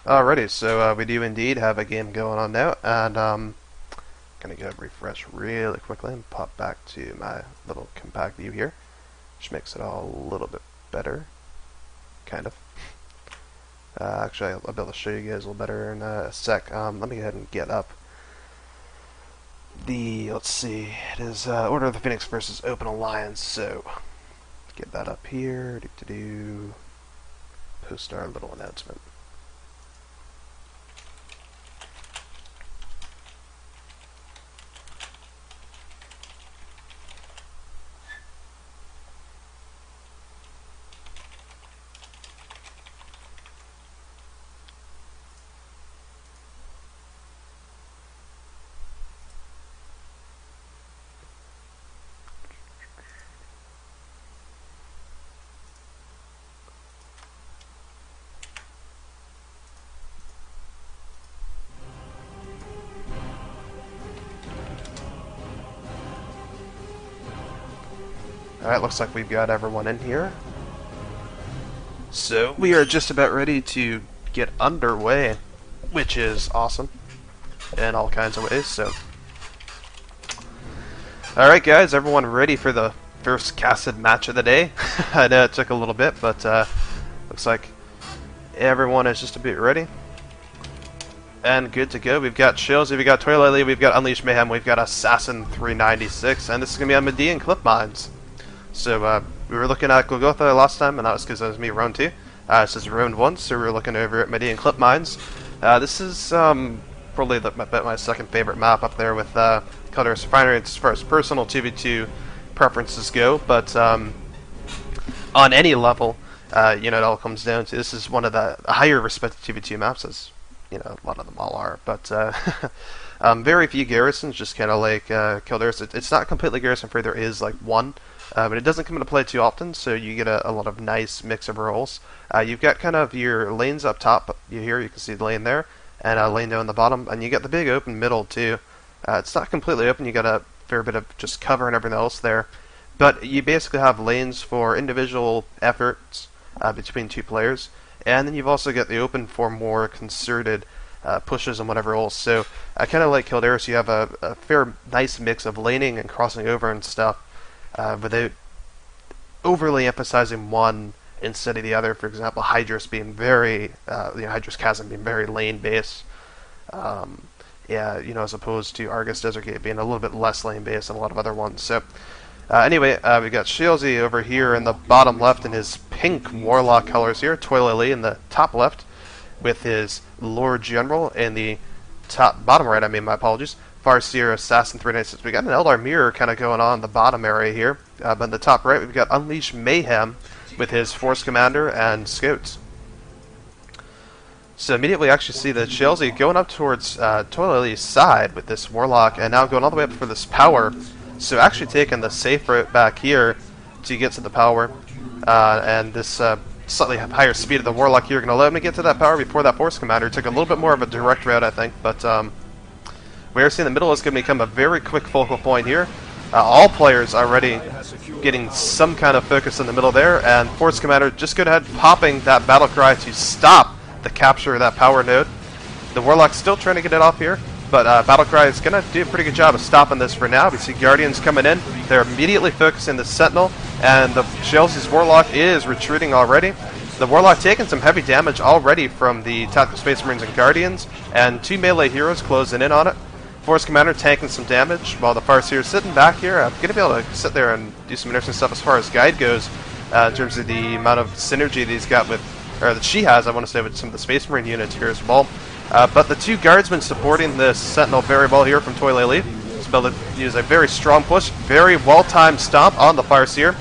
Alrighty, so we do indeed have a game going on now, and gonna go refresh really quickly and pop back to my little compact view here, which makes it all a little bit better, kind of. Actually, I'll be able to show you guys a little better in a sec. Let me go ahead and get up let's see, it is Order of the Phoenix versus Open Alliance, so get that up here, post our little announcement. Alright, looks like we've got everyone in here. So, we are just about ready to get underway, which is awesome in all kinds of ways, so. Alright guys, everyone ready for the first casted match of the day? I know it took a little bit, but looks like everyone is just a bit ready. And good to go. We've got Shilzy, we've got Toilet, we've got Unleash Mayhem, we've got Assassin 396, and this is going to be on Median Clip Mines. So, we were looking at Golgotha last time, and that was because it was me round 2. This is round 1, so we were looking over at Median Clip Mines. This is probably my second favorite map up there with Calderas Refinery as far as personal 2v2 preferences go, but on any level, you know, it all comes down to this is one of the higher respected 2v2 maps, as you know, a lot of them all are, but very few garrisons, just kind of like Calderas. It's not completely garrison free, there is like one. But it doesn't come into play too often, so you get a lot of nice mix of roles. You've got kind of your lanes up top. You can see the lane there, and a lane down the bottom, and you get the big open middle too. It's not completely open. You got a fair bit of just cover and everything else there, but you basically have lanes for individual efforts between two players, and then you've also got the open for more concerted pushes and whatever else. So I kind of like Calderas. You have a fair, nice mix of laning and crossing over and stuff. Without overly emphasizing one instead of the other. For example, Hydrus being very, Hydrus Chasm being very lane based. Yeah, you know, as opposed to Argus Desert Gate being a little bit less lane based than a lot of other ones. So, anyway, we got Shilzy over here in the bottom left in his pink Warlock colors here. Toilet in the top left with his Lord General in the bottom right. I mean, my apologies. Farseer, Assassin 396. We got an Eldar Mirror kind of going on in the bottom area here. But in the top right, we've got Unleash Mayhem with his Force Commander and Scouts. So immediately we actually see that Shilzy going up towards Toilet's side with this Warlock, and now going all the way up for this power. So actually taking the safe route back here to get to the power. And this slightly higher speed of the Warlock here going to allow him to get to that power before that Force Commander. Took a little bit more of a direct route, I think, but we are seeing the middle is going to become a very quick focal point here. All players are already getting some kind of focus in the middle there, and Force Commander just go ahead popping that battle cry to stop the capture of that power node. The Warlock's still trying to get it off here, but battle cry is going to do a pretty good job of stopping this for now. We see Guardians coming in. They're immediately focusing the Sentinel, and the Shilzy's Warlock is retreating already. The Warlock taking some heavy damage already from the Tactical Space Marines and Guardians, and two melee heroes closing in on it. Force Commander tanking some damage, while the Farseer is sitting back here. I'm going to be able to sit there and do some interesting stuff as far as Guide goes, in terms of the amount of synergy that he's got with, or that she has, I want to say, with some of the Space Marine units here as well. But the two Guardsmen supporting this Sentinel very well here from Toilet. He's able to use a very strong push, very well-timed stomp on the Farseer.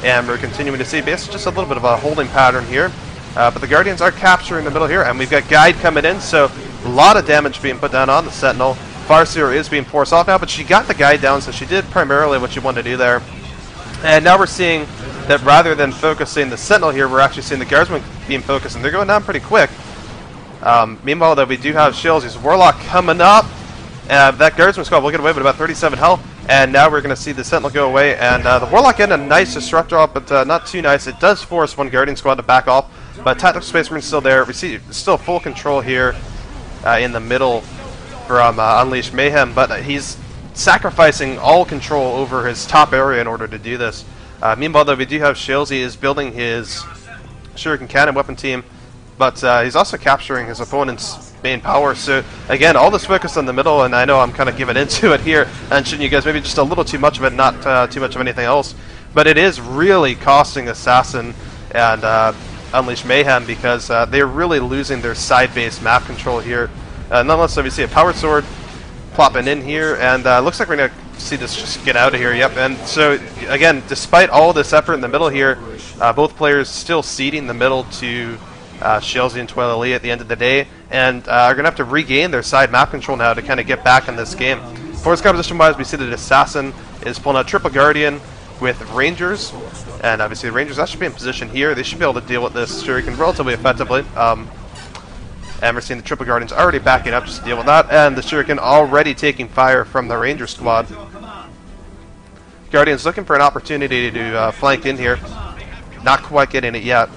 And we're continuing to see basically just a little bit of a holding pattern here. But the Guardians are capturing the middle here, and we've got Guide coming in, so a lot of damage being put down on the Sentinel. Farseer is being forced off now, but she got the Guide down, so she did primarily what she wanted to do there. And now we're seeing that rather than focusing the Sentinel here, we're actually seeing the Guardsmen being focused, and they're going down pretty quick. Meanwhile, though, we do have Shilzy's Warlock coming up. That Guardsman squad will get away with about 37 health, and now we're going to see the Sentinel go away, and the Warlock getting a nice disrupt drop, but not too nice. It does force one Guardian squad to back off, But Tactical Space Marine's still there. We see still full control here in the middle from Unleashed Mayhem, but he's sacrificing all control over his top area in order to do this. Meanwhile, though, we do have Shalesy is building his Shuriken Cannon weapon team, but he's also capturing his opponent's main power. So again, all this focus on the middle, and I know I'm kind of giving into it here and showing you guys maybe just a little too much of it, not too much of anything else, but it is really costing Assassin and Unleashed Mayhem because they're really losing their side-based map control here. Nonetheless, so we see a power sword plopping in here, and looks like we're going to see this just get out of here. Yep, and so again, despite all this effort in the middle here, both players still ceding the middle to Shalesy and Twilight at the end of the day, and are going to have to regain their side map control now to kind of get back in this game. Force composition-wise, we see that Assassin is pulling out Triple Guardian with Rangers, and obviously the Rangers that should be in position here. They should be able to deal with this Shuriken relatively effectively. And we're seeing the Triple Guardians already backing up just to deal with that, and the Shuriken already taking fire from the Ranger squad. Guardians looking for an opportunity to flank in here. Not quite getting it yet.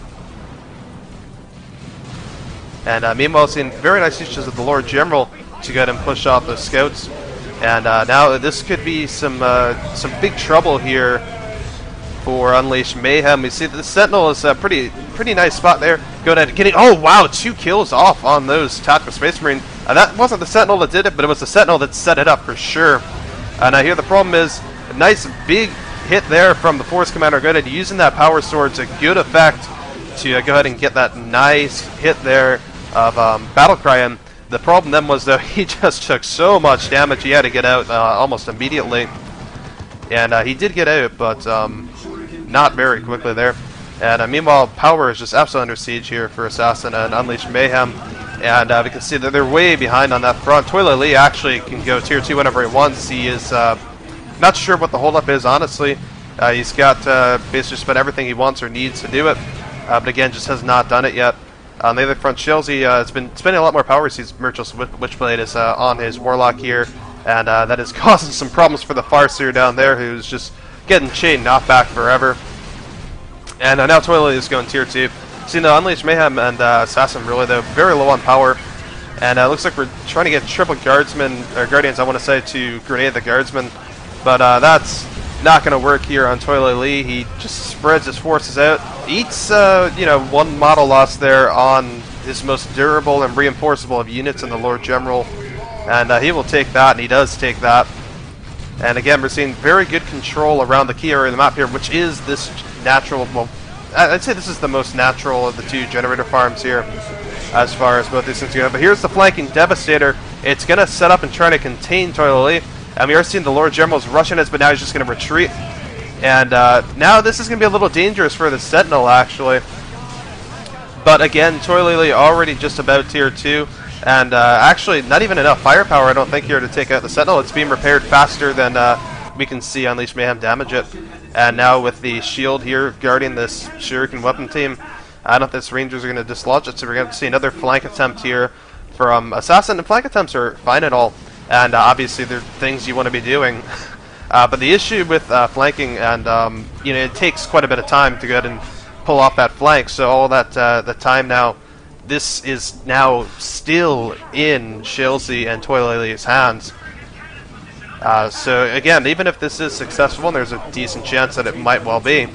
And meanwhile, seeing very nice uses of the Lord General to go ahead and push off those scouts. And now this could be some big trouble here for Unleashed Mayhem. We see that the Sentinel is a pretty nice spot there. Going ahead and getting, oh wow, 2 kills off on those Tactical Space Marine. That wasn't the Sentinel that did it, but it was the Sentinel that set it up for sure. And here the problem is, a nice big hit there from the Force Commander. Go ahead using that Power Sword to good effect to go ahead and get that nice hit there of Battlecry in. The problem then was, though, he just took so much damage, he had to get out almost immediately. And he did get out, but not very quickly there. And meanwhile, power is just absolutely under siege here for Assassin and Unleashed Mayhem. And we can see that they're way behind on that front. Toilet Lee actually can go tier 2 whenever he wants. He is not sure what the holdup is, honestly. He's got basically spent everything he wants or needs to do it. But again, just has not done it yet. On the other front, Shalesy has been spending a lot more power. Sees Merchant's Witchblade is on his Warlock here. And that is causing some problems for the Farseer down there, who's just getting chained knocked back forever. And now Toilet is going tier 2. Seeing the Unleashed Mayhem and Assassin really, though, very low on power. And it looks like we're trying to get triple Guardsmen, or Guardians, I want to say, to grenade the Guardsmen. But that's not going to work here on Toilet Lee. He just spreads his forces out. Eats, you know, 1 model loss there on his most durable and reinforceable of units in the Lord General. And he will take that, and he does take that. And again, we're seeing very good control around the key area of the map here, which is this natural, well, I'd say this is the most natural of the 2 generator farms here, as far as both these things go. But here's the flanking Devastator. It's going to set up and try to contain Toilet Lee. And we are seeing the Lord General's rushing us, but now he's just going to retreat. And now this is going to be a little dangerous for the Sentinel, actually. But again, Toilet Lee already just about tier 2. And actually, not even enough firepower, I don't think, here to take out the Sentinel. It's being repaired faster than we can see Unleashed Mayhem damage it. And now with the shield here guarding this Shuriken weapon team, I don't think the Rangers are going to dislodge it. So we're going to see another flank attempt here from Assassin. And flank attempts are fine and all. And obviously, they're things you want to be doing. But the issue with flanking, and you know, it takes quite a bit of time to go ahead and pull off that flank. So all that the time now, this is now still in Shalesy and Toilet Lee's hands. So again, even if this is successful, and there's a decent chance that it might well be.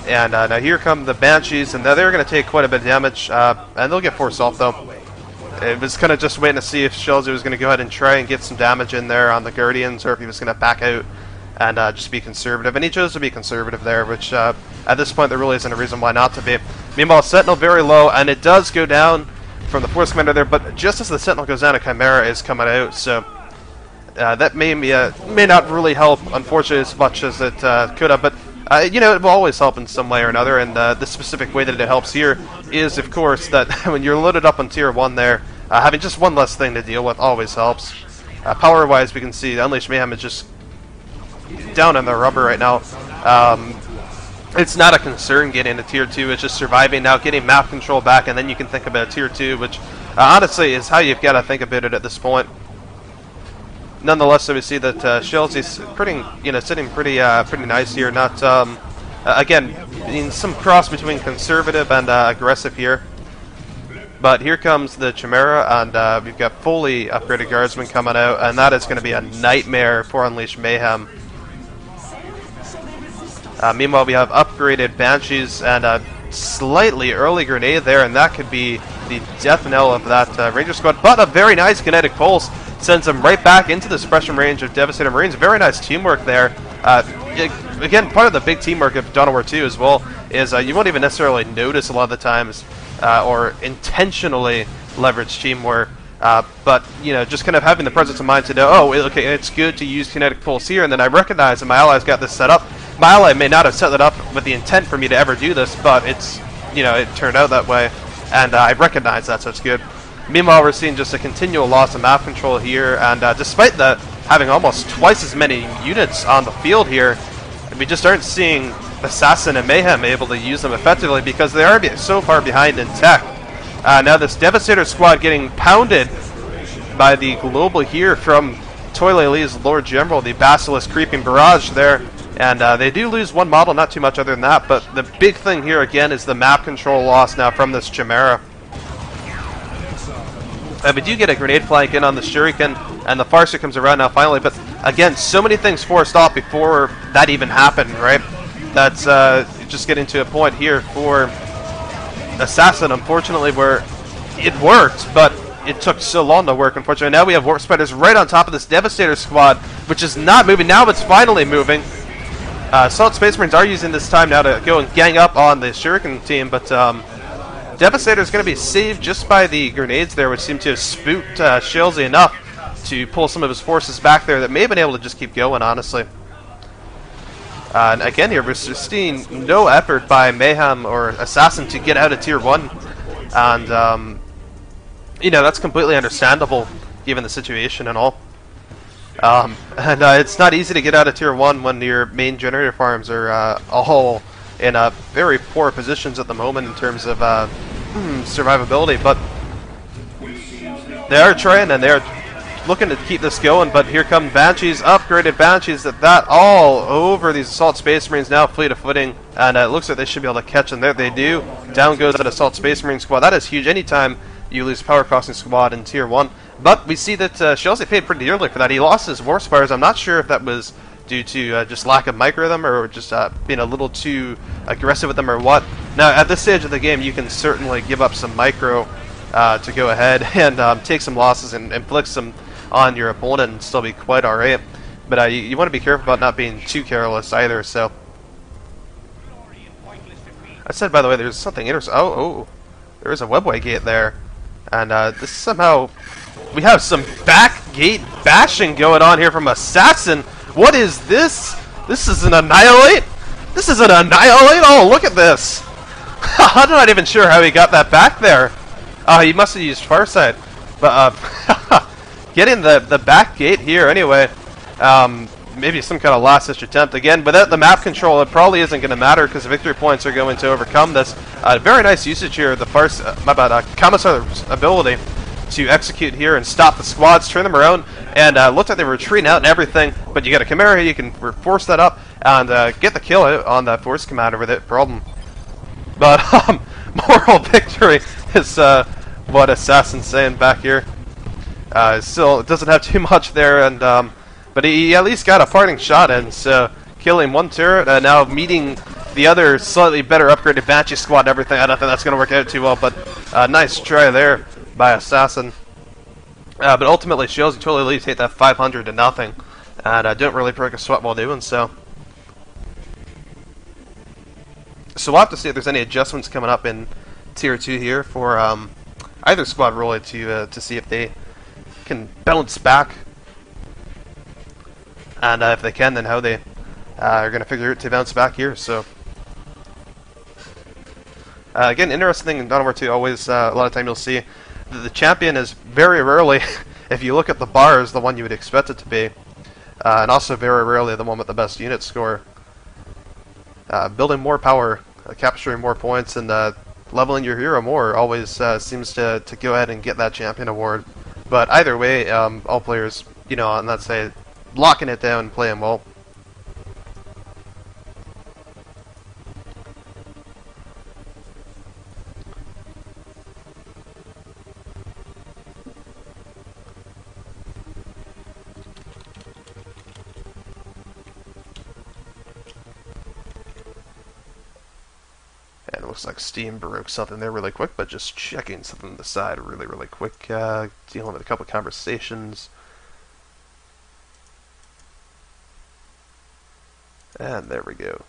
And now here come the Banshees, and they're going to take quite a bit of damage, and they'll get forced off though. It was kind of just waiting to see if Shalesy was going to go ahead and try and get some damage in there on the Guardians, or if he was going to back out and just be conservative. And he chose to be conservative there, which at this point there really isn't a reason why not to be. Meanwhile, Sentinel very low, and it does go down from the Force Commander there, but just as the Sentinel goes down, a Chimera is coming out, so that may not really help, unfortunately, as much as it could have, but you know, it will always help in some way or another, and the specific way that it helps here is, of course, that when you're loaded up on tier 1 there, having just one less thing to deal with always helps. Power-wise, we can see Unleashed Mayhem is just down on the rubber right now. It's not a concern getting to tier 2, it's just surviving now, getting map control back, and then you can think about tier 2, which honestly is how you've got to think about it at this point. Nonetheless, so we see that Shalesy's sitting pretty nice here, not Again, in some cross between conservative and aggressive here. But here comes the Chimera, and we've got fully upgraded guardsmen coming out, and that is going to be a nightmare for Unleash Mayhem. Meanwhile, we have upgraded Banshees and a slightly early grenade there, and that could be the death knell of that Ranger squad. But a very nice kinetic pulse sends them right back into the suppression range of Devastator Marines. Very nice teamwork there. Again, part of the big teamwork of Dawn of War 2 as well is you won't even necessarily notice a lot of the times or intentionally leverage teamwork. But, you know, just kind of having the presence of mind to know, oh, okay, it's good to use kinetic pulse here, and then I recognize that my ally's got this set up. My ally may not have set it up with the intent for me to ever do this, but it's, you know, it turned out that way, and I recognize that, so it's good. Meanwhile, we're seeing just a continual loss of map control here, and despite that, having almost twice as many units on the field here, we just aren't seeing Assassin and Mayhem able to use them effectively because they are so far behind in tech. Now this Devastator squad getting pounded by the global here from Toyle Lee's Lord General, the Basilisk creeping barrage there. And they do lose one model, not too much other than that, but the big thing here again is the map control loss now from this Chimera. We do get a grenade flank in on the Shuriken, and the Farser comes around now finally, but again, so many things forced off before that even happened, right? That's just getting to a point here for Assassin, unfortunately, where it worked, but it took so long to work, unfortunately. Now we have Warp Spiders right on top of this Devastator squad, which is not moving. Now it's finally moving. Assault Space Marines are using this time now to go and gang up on the Shuriken team, but Devastator is going to be saved just by the grenades there, which seem to have spooked Shilzy enough to pull some of his forces back there that may have been able to just keep going, honestly. And again here, we're seeing no effort by Mayhem or Assassin to get out of Tier 1. And, you know, that's completely understandable, given the situation and all. It's not easy to get out of Tier 1 when your main generator farms are all in very poor positions at the moment in terms of survivability. But they are trying, and they are looking to keep this going, but here come Banshees, upgraded Banshees, that all over these Assault Space Marines, now fleet of footing, and it looks like they should be able to catch them. There they do. Down goes that Assault Space Marine squad. That is huge anytime you lose Power Crossing squad in Tier 1. But we see that Shilzy paid pretty dearly for that. He lost his War Spires. I'm not sure if that was due to just lack of micro them, or just being a little too aggressive with them, or what. Now, at this stage of the game, you can certainly give up some micro to go ahead and take some losses and inflict some on your opponent and still be quite alright. But you want to be careful about not being too careless either, so. I said, by the way, there's something interesting. Oh, there is a webway gate there. And this somehow, we have some back gate bashing going on here from Assassin. What is this? This is an Annihilate? This is an Annihilate? Oh, look at this. I'm not even sure how he got that back there. He must have used Farsight. But, getting the back gate here anyway. Maybe some kind of last-ditch attempt. Again, without the map control, it probably isn't going to matter because victory points are going to overcome this. Very nice usage here of the Commissar's ability to execute here and stop the squads, turn them around, and looks like they were retreating out and everything. But you got a Chimera here, you can force that up and get the kill out on that Force Commander with it. Problem. But moral victory is what Assassin's saying back here. Still doesn't have too much there, and but he at least got a parting shot in, so killing one turret, now meeting the other slightly better upgraded Banshee squad and everything. I don't think that's going to work out too well, but nice try there by Assassin. But ultimately, Shilzy totally take that 500 to nothing, and don't really break a sweat while doing so. So we'll have to see if there's any adjustments coming up in Tier 2 here for either squad really to see if they can bounce back. And if they can, then how they are going to figure out to bounce back here. So again, interesting thing in Dawn of War 2, always a lot of time you'll see that the champion is very rarely, if you look at the bars, the one you would expect it to be, and also very rarely the one with the best unit score. Building more power, capturing more points, and leveling your hero more always seems to go ahead and get that champion award. But either way, all players, you know, on that side, locking it down and playing well. looks like Steam broke something there really quick, but just checking something on the side really quick. Dealing with a couple of conversations. And there we go.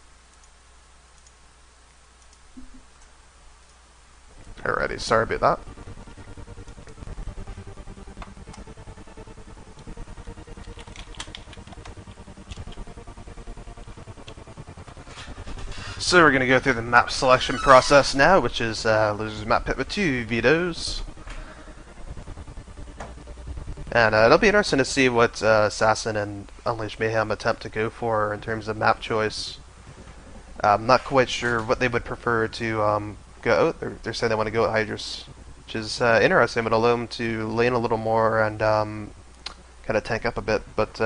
Alrighty, sorry about that. So we're going to go through the map selection process now, which is Losers Map Pit with 2 vetoes. And it'll be interesting to see what Assassin and Unleash Mayhem attempt to go for in terms of map choice. I'm not quite sure what they would prefer to go out. They're saying they want to go at Hydrus, which is interesting, but allow them to lane a little more and kind of tank up a bit. But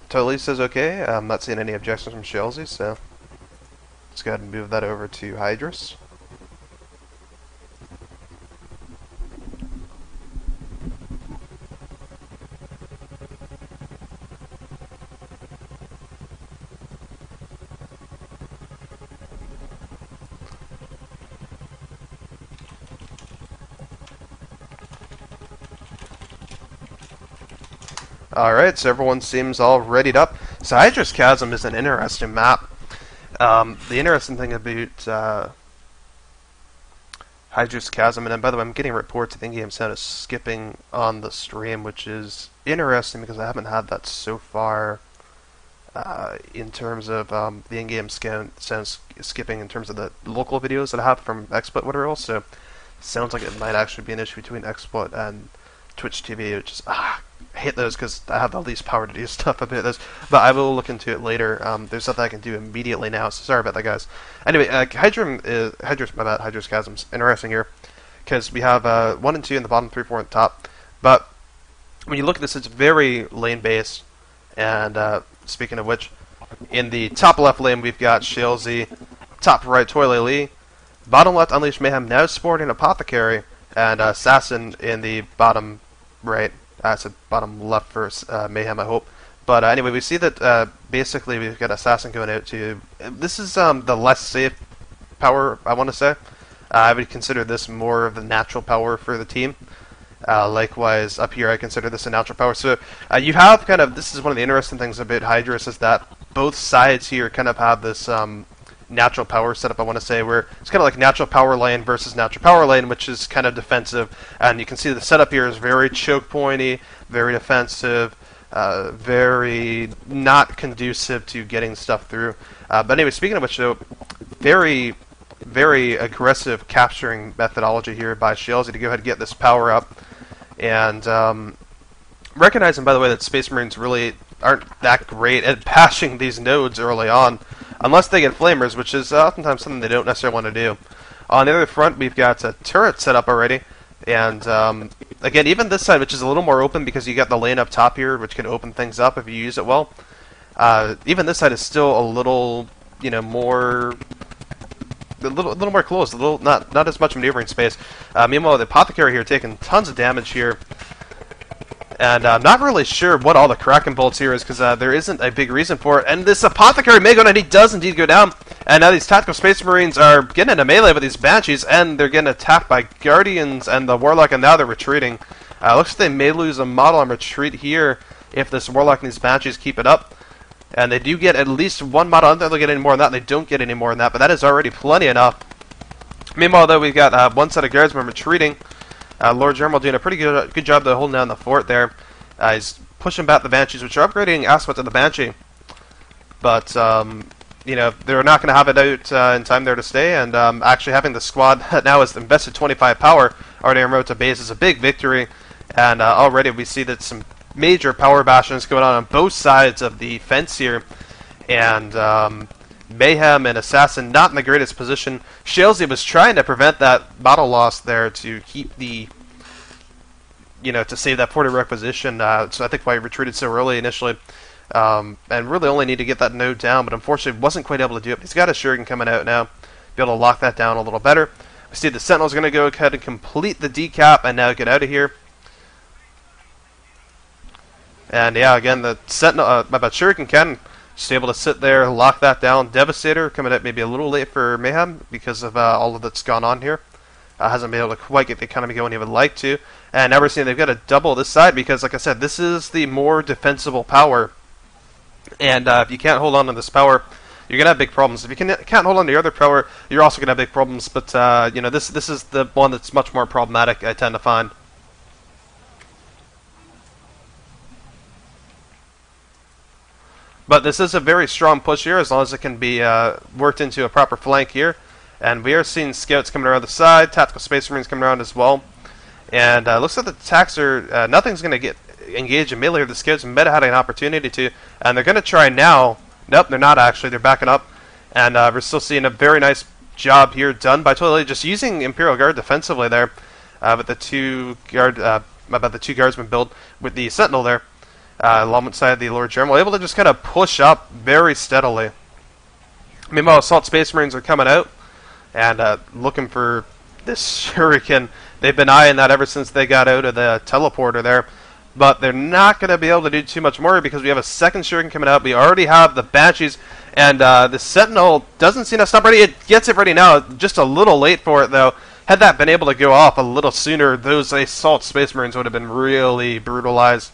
Totally says okay. I'm not seeing any objections from Shelzy, so let's go ahead and move that over to Hydrus. Alright, so everyone seems all readied up. So Hydrus Chasm is an interesting map. The interesting thing about Hydrus Chasm, and then by the way, I'm getting reports that the in-game sound is skipping on the stream, which is interesting because I haven't had that so far in terms of the in-game sound skipping in terms of the local videos that I have from XSplit, whatever else. So it sounds like it might actually be an issue between XSplit and Twitch TV, which is I hate those because I have the least power to do stuff about those, but I will look into it later. There's something I can do immediately now, so sorry about that, guys. Anyway, Hydrus Chasm's interesting here because we have 1 and 2 in the bottom, 3, 4 on the top, but when you look at this, it's very lane based. And speaking of which, in the top left lane we've got Shelzy, top right Toilet Lee, bottom left Unleash Mayhem now sporting Apothecary, and Assassin in the bottom right. I said bottom left for Mayhem, I hope. But anyway, we see that basically we've got Assassin going out to... This is the less safe power, I want to say. I would consider this more of the natural power for the team. Likewise, up here I consider this a natural power. So you have kind of... This is one of the interesting things about Hydrus, is that both sides here kind of have this... natural power setup, I want to say, where it's kind of like natural power lane versus natural power lane, which is kind of defensive. And you can see the setup here is very choke pointy, very defensive, very not conducive to getting stuff through. But anyway, speaking of which, though, very, very aggressive capturing methodology here by Shelzy to go ahead and get this power up. And recognizing, by the way, that Space Marines really aren't that great at bashing these nodes early on, unless they get flamers, which is oftentimes something they don't necessarily want to do. On the other front, we've got a turret set up already, and again, even this side, which is a little more open because you got the lane up top here, which can open things up if you use it well. Even this side is still a little, more, a little more closed, a little not as much maneuvering space. Meanwhile, the Apothecary here taking tons of damage here. And I'm not really sure what all the Kraken bolts here is, because there isn't a big reason for it. And this Apothecary may go down, and he does indeed go down. And now these Tactical Space Marines are getting into melee with these Banshees, and they're getting attacked by Guardians and the Warlock, and now they're retreating. Looks like they may lose a model on retreat here if this Warlock and these Banshees keep it up. And they do get at least one model. I don't think they'll get any more than that, and they don't get any more than that, but that is already plenty enough. Meanwhile, though, we've got one set of Guardsmen retreating. Lord Germal doing a pretty good job of holding down the fort there. He's pushing back the Banshees, which are upgrading aspects of the Banshee. But, they're not going to have it out in time there to stay. And actually having the squad that now has invested 25 power already en route to base is a big victory. And already we see that some major power bastions going on both sides of the fence here. And Mayhem and Assassin not in the greatest position. Shelzy was trying to prevent that battle loss there to keep the, to save that 40 requisition. So I think why he retreated so early initially. And really only need to get that node down, but unfortunately wasn't quite able to do it. He's got a Shuriken coming out now, be able to lock that down a little better. We see the Sentinel's going to go ahead and complete the decap and now get out of here. And yeah, again, the Sentinel, Shuriken can Just able to sit there, lock that down. Devastator coming out maybe a little late for Mayhem because of all of that's gone on here. Hasn't been able to quite get the economy going he would like to. And now we're seeing they've got to double this side because, like I said, this is the more defensible power. And if you can't hold on to this power, you're gonna have big problems. If you can't hold on to your other power, you're also gonna have big problems. But you know, this is the one that's much more problematic, I tend to find. But this is a very strong push here, as long as it can be worked into a proper flank here. And we are seeing scouts coming around the side, tactical space marines coming around as well. And looks like the attacks are nothing's gonna get engaged in melee here. The scouts might have had an opportunity to, and they're gonna try now. Nope, they're not actually. They're backing up, and we're still seeing a very nice job here done by Toilet, just using Imperial Guard defensively there, with the two guardsmen build with the Sentinel there, alongside the Lord General, able to just kind of push up very steadily. Meanwhile, Assault Space Marines are coming out and looking for this Shuriken. They've been eyeing that ever since they got out of the teleporter there. But they're not going to be able to do too much more because we have a second Shuriken coming out. We already have the Banshees, and the Sentinel doesn't seem to stop ready. It gets it ready now, just a little late for it, though. Had that been able to go off a little sooner, those Assault Space Marines would have been really brutalized.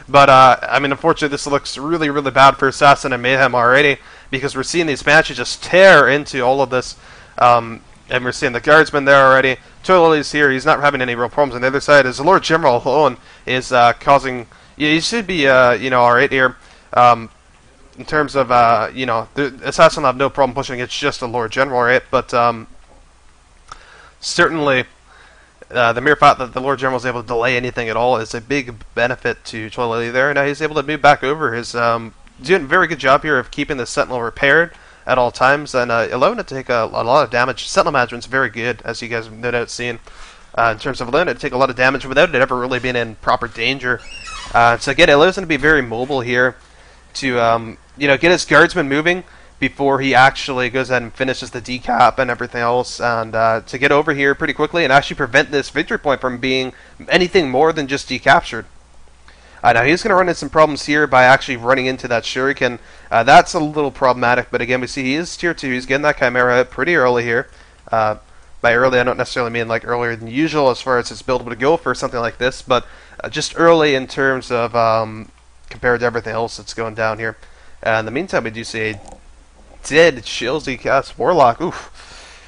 But, I mean, unfortunately, this looks really bad for Assassin and Mayhem already because we're seeing these Banshees just tear into all of this. And we're seeing the Guardsmen there already. Toilet's here. He's not having any real problems. On the other side is the Lord General alone is causing... Yeah, he should be, you know, alright here. In terms of, you know, the Assassin will have no problem pushing. It's just the Lord General, right? But certainly, the mere fact that the Lord General is able to delay anything at all is a big benefit to Toilet there. Now he's able to move back over. His doing a very good job here of keeping the Sentinel repaired at all times, and allowing it to take a lot of damage. Sentinel management's very good, as you guys have no doubt seen, in terms of allowing it to take a lot of damage without it ever really being in proper danger. So again, it allows him to be very mobile here to you know, get his guardsmen moving before he actually goes ahead and finishes the decap and everything else, and to get over here pretty quickly and actually prevent this victory point from being anything more than just decaptured. Now he's going to run into some problems here by actually running into that Shuriken. That's a little problematic, but again, we see he is tier 2. He's getting that Chimera out pretty early here. By early, I don't necessarily mean like earlier than usual as far as his build would go for something like this, but just early in terms of compared to everything else that's going down here. In the meantime, we do see a dead Shilzy cast Warlock. Oof.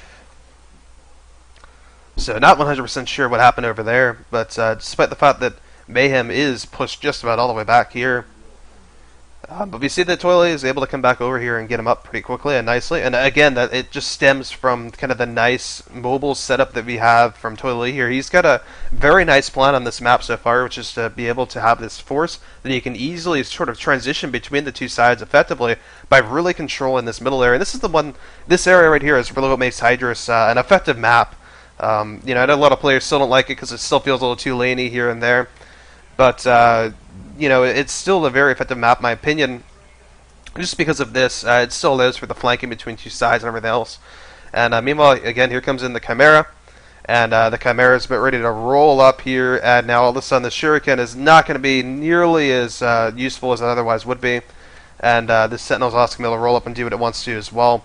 So not 100% sure what happened over there, but despite the fact that Mayhem is pushed just about all the way back here. But we see that Toilet is able to come back over here and get him up pretty quickly and nicely. And again, that it just stems from kind of the nice mobile setup that we have from Toilet here. He's got a very nice plan on this map so far, which is to be able to have this force that he can easily sort of transition between the two sides effectively by really controlling this middle area. And this is the one, this area right here is really what makes Hydrus an effective map. You know, I know a lot of players still don't like it because it still feels a little too laney here and there. But, you know, it's still a very effective map, in my opinion. Just because of this, it still allows for the flanking between two sides and everything else. And meanwhile, again, here comes in the Chimera. And the Chimera is about ready to roll up here. And now all of a sudden the Shuriken is not going to be nearly as useful as it otherwise would be. And this Sentinel's also going to be able to roll up and do what it wants to as well.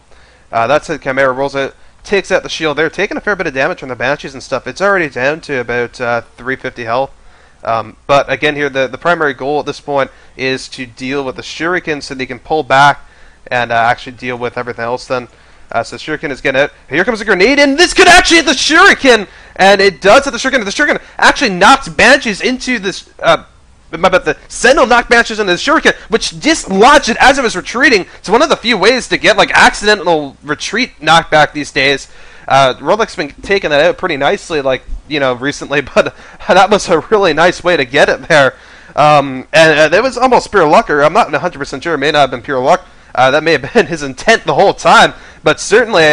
That's it. Chimera rolls out, takes out the shield there, taking a fair bit of damage from the Banshees and stuff. It's already down to about 350 health. But again here, the primary goal at this point is to deal with the Shuriken so they can pull back and actually deal with everything else then. So Shuriken is getting out. Here comes a grenade, and this could actually hit the Shuriken! And it does hit the Shuriken. The Shuriken actually knocks Banshees into this... but the Sentinel knocked Banshees into the Shuriken, which dislodged it as it was retreating. It's one of the few ways to get like accidental retreat knockback these days. Rolex been taking that out pretty nicely, like, you know, recently, but that was a really nice way to get it there. And it was almost pure luck, or I'm not 100% sure, it may not have been pure luck. That may have been his intent the whole time, but certainly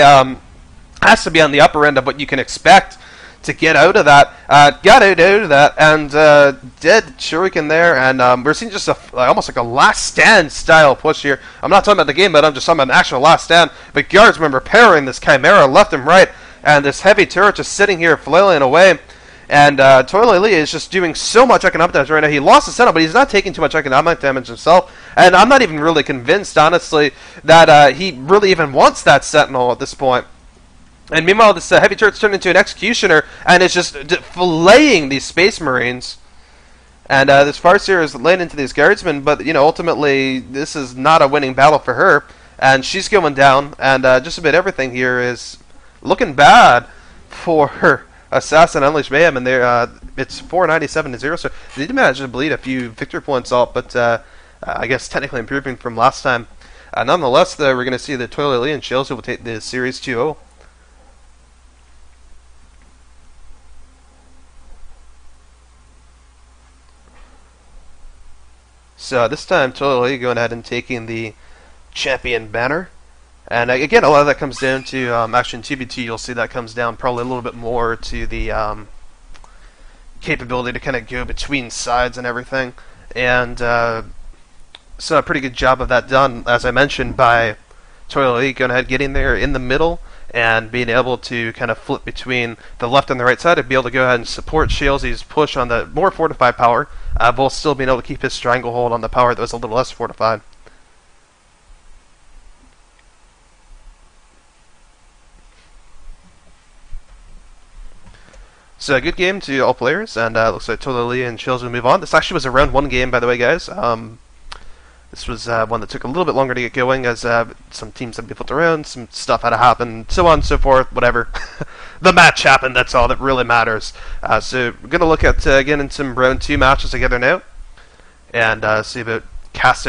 has to be on the upper end of what you can expect to get out of that. Got out of that, and dead Shuriken there, and we're seeing just almost like a last stand style push here. I'm not talking about the game, but I'm just talking about an actual last stand. But Guardsmen repairing this Chimera left and right, and this heavy turret just sitting here flailing away. And Toilet Lee is just doing so much economic damage right now. He lost the Sentinel, but he's not taking too much economic damage himself. And I'm not even really convinced, honestly, that he really even wants that Sentinel at this point. And meanwhile, this heavy turret's turned into an Executioner, and it's just filleting these Space Marines. And this Farseer is laying into these Guardsmen, but, you know, ultimately, this is not a winning battle for her. And she's going down, and just about everything here is looking bad for her Assassin Unleashed Mayhem, and it's 497 to 0, so they did manage to bleed a few victory points off, but I guess technically improving from last time. Nonetheless, though, we're going to see the Toilet Lee and Chelsea will take the Series 2-0. So this time, Toilet Lee going ahead and taking the Champion banner. And again, a lot of that comes down to, actually in TBT you'll see that comes down probably a little bit more to the capability to kind of go between sides and everything. And so a pretty good job of that done, as I mentioned, by Toilet Lee going ahead getting there in the middle and being able to kind of flip between the left and the right side and be able to go ahead and support Shalesy's push on the more fortified power, while still being able to keep his stranglehold on the power that was a little less fortified. So a good game to all players, and looks like Toilet Lee and Chills will move on. This actually was a round 1 game, by the way, guys. This was one that took a little bit longer to get going, as some teams had to be flipped around, some stuff had to happen, so on and so forth, whatever. The match happened, that's all that really matters. So we're going to look at, again, in some round 2 matches together now, and see about casting